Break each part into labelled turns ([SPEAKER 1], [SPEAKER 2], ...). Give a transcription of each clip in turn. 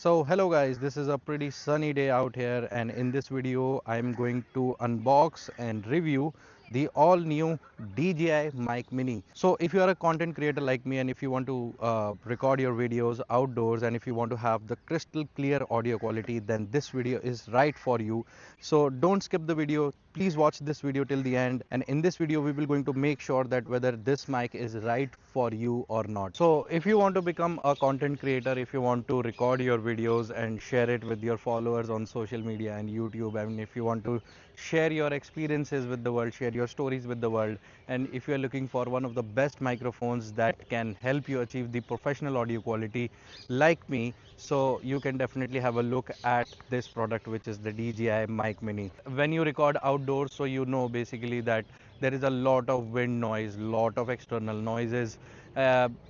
[SPEAKER 1] So hello guys, this is a pretty sunny day out here, and in this video I'm going to unbox and review the all new DJI Mic Mini. So if you are a content creator like me, and if you want to record your videos outdoors, and if you want to have the crystal clear audio quality, then this video is right for you. So don't skip the video, please watch this video till the end, and in this video we will going to make sure that whether this mic is right for you or not. So if you want to become a content creator, if you want to record your videos and share it with your followers on social media and YouTube, and if you want to share your experiences with the world, share your stories with the world, and if you are looking for one of the best microphones that can help you achieve the professional audio quality like me, so you can definitely have a look at this product, which is the DJI Mic Mini. When you record outdoors, so you know basically that there is a lot of wind noise, lot of external noises.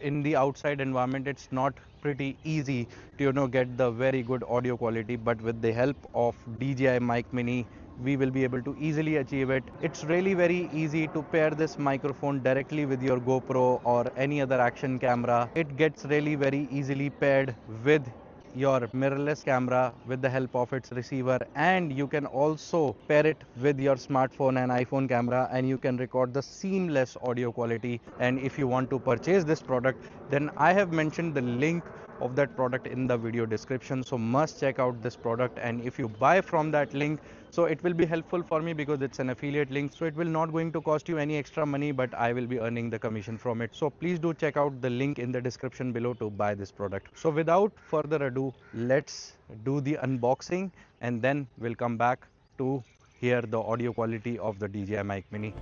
[SPEAKER 1] In the outside environment, it's not pretty easy to get the very good audio quality, but with the help of DJI Mic Mini we will be able to easily achieve it. It's really very easy to pair this microphone directly with your GoPro or any other action camera. It gets really very easily paired with your mirrorless camera with the help of its receiver, and you can also pair it with your smartphone and iPhone camera, and you can record the seamless audio quality. And if you want to purchase this product, then I have mentioned the link of that product in the video description, so must check out this product. And if you buy from that link, so it will be helpful for me because it's an affiliate link, so it will not going to cost you any extra money, but I will be earning the commission from it. So please do check out the link in the description below to buy this product. So without further ado, let's do the unboxing, and then we'll come back to hear the audio quality of the DJI Mic Mini.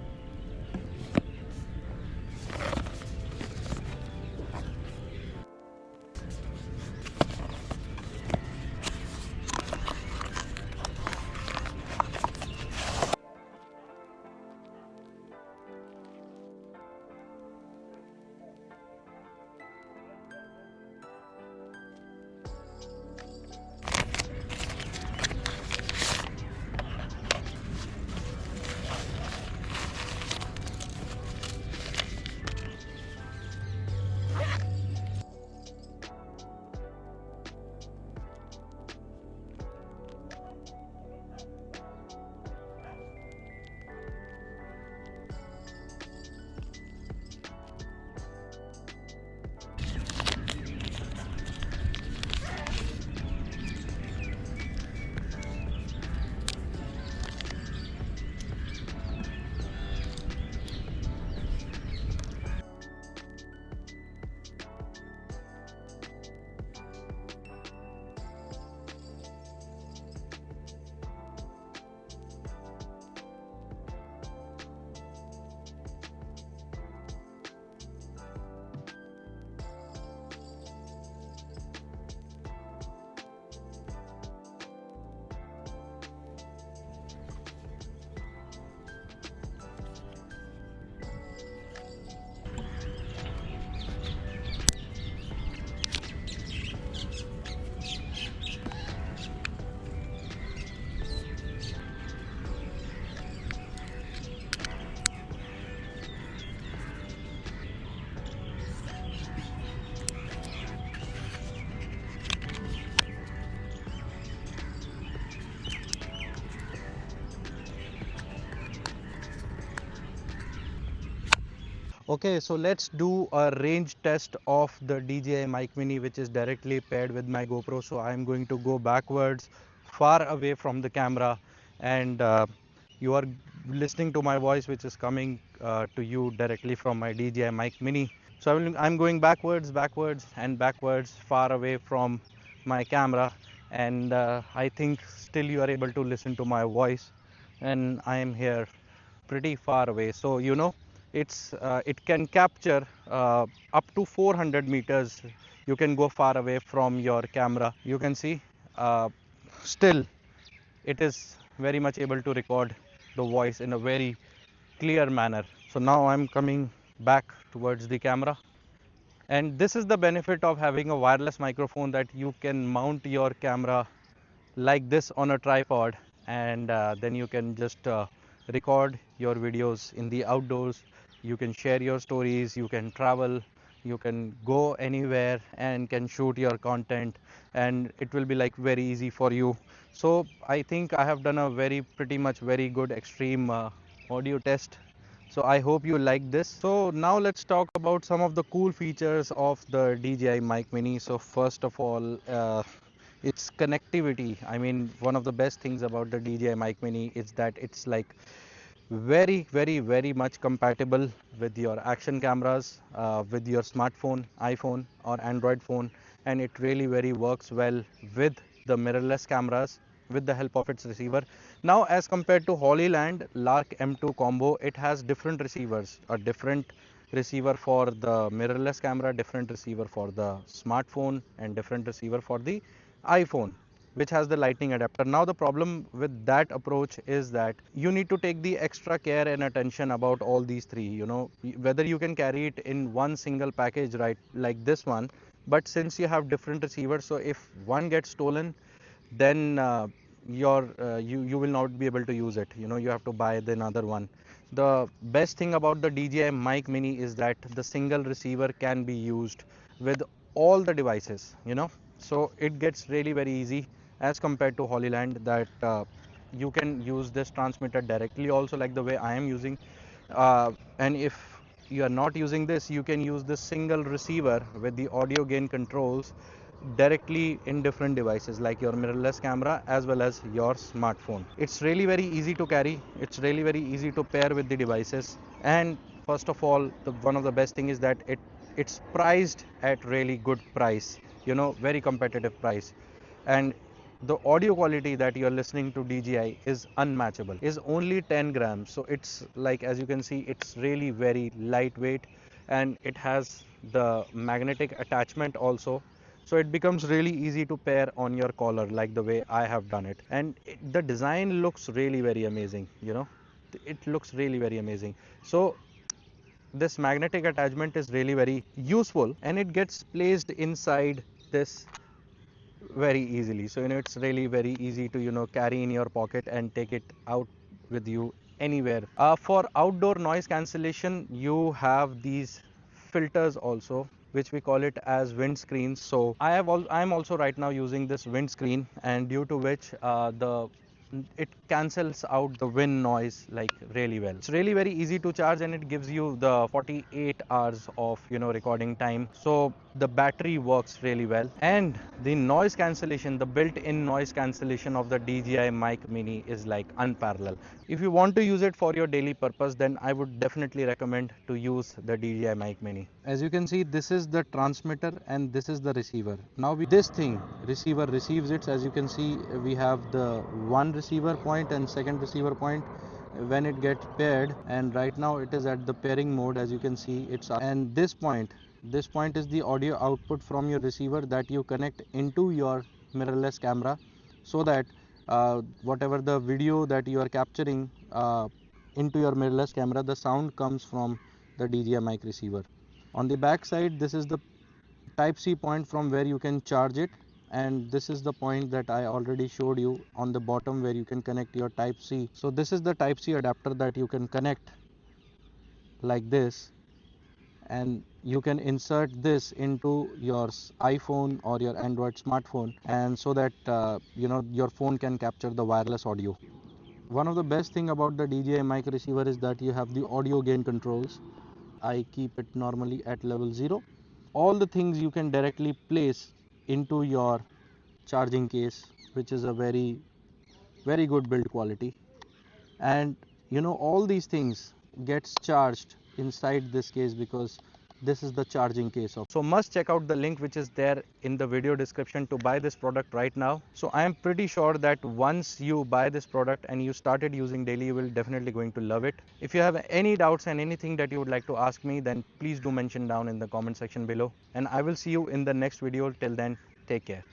[SPEAKER 1] Okay, so let's do a range test of the DJI Mic Mini, which is directly paired with my GoPro. So I'm going to go backwards, far away from the camera, and you are listening to my voice, which is coming to you directly from my DJI Mic Mini. So I'm going backwards, backwards, and backwards, far away from my camera, and I think still you are able to listen to my voice, and I am here pretty far away. So it can capture up to 400 meters. You can go far away from your camera. You can see uh, still it is very much able to record the voice in a very clear manner. So now I'm coming back towards the camera, and this is the benefit of having a wireless microphone, that you can mount your camera like this on a tripod, and then you can just record your videos in the outdoors. You can share your stories, you can travel, you can go anywhere and can shoot your content, and it will be like very easy for you. So I think I have done a pretty much very good extreme audio test. So I hope you like this. So now let's talk about some of the cool features of the DJI Mic Mini. So first of all, its connectivity. I mean, one of the best things about the DJI Mic Mini is that it's like very much compatible with your action cameras, with your smartphone, iPhone or Android phone, and it really very works well with the mirrorless cameras with the help of its receiver. Now as compared to Holyland Lark M2 combo, it has different receivers, a different receiver for the mirrorless camera, different receiver for the smartphone, and different receiver for the iPhone, which has the lightning adapter. Now the problem with that approach is that you need to take the extra care and attention about all these three, whether you can carry it in one single package, right, like this one. But since you have different receivers, so if one gets stolen, then you will not be able to use it. You have to buy the another one. The best thing about the DJI Mic Mini is that the single receiver can be used with all the devices, so it gets really very easy as compared to Holyland, that you can use this transmitter directly also, like the way I am using, and if you are not using this, you can use this single receiver with the audio gain controls directly in different devices like your mirrorless camera as well as your smartphone. It's really very easy to carry, it's really very easy to pair with the devices, and first of all, one of the best thing is that it's priced at really good price, very competitive price. And the audio quality that you're listening to DJI is unmatchable, is only 10 grams. So it's like, as you can see, it's really very lightweight, and it has the magnetic attachment also. So it becomes really easy to pair on your collar, like the way I have done it. And the design looks really very amazing, it looks really very amazing. So this magnetic attachment is really very useful, and it gets placed inside this very easily. So it's really very easy to carry in your pocket and take it out with you anywhere. For outdoor noise cancellation, you have these filters also, which we call it as wind screens. So I'm also right now using this wind screen, and due to which it cancels out the wind noise like really well. It's really very easy to charge, and it gives you the 48 hours of recording time. So the battery works really well, and the noise cancellation, the built-in noise cancellation of the DJI Mic Mini is like unparalleled. If you want to use it for your daily purpose, then I would definitely recommend to use the DJI Mic Mini. As you can see, this is the transmitter and this is the receiver. Now this thing receiver receives it. As you can see, we have the one receiver point and second receiver point when it gets paired, and right now it is at the pairing mode. As you can see, and this point is the audio output from your receiver that you connect into your mirrorless camera, so that whatever the video that you are capturing into your mirrorless camera, the sound comes from the DJI mic receiver. On the back side, this is the type C point from where you can charge it, and this is the point that I already showed you on the bottom where you can connect your type C. So this is the type C adapter that you can connect like this, and you can insert this into your iPhone or your Android smartphone, and so that your phone can capture the wireless audio. One of the best thing about the DJI mic receiver is that you have the audio gain controls. I keep it normally at level 0. All the things you can directly place into your charging case, which is a very good build quality. And all these things gets charged inside this case, because this is the charging case of. So must check out the link which is there in the video description to buy this product right now. So I am pretty sure that once you buy this product and you started using daily, you will definitely going to love it. If you have any doubts and anything that you would like to ask me, then please do mention down in the comment section below, and I will see you in the next video. Till then, take care.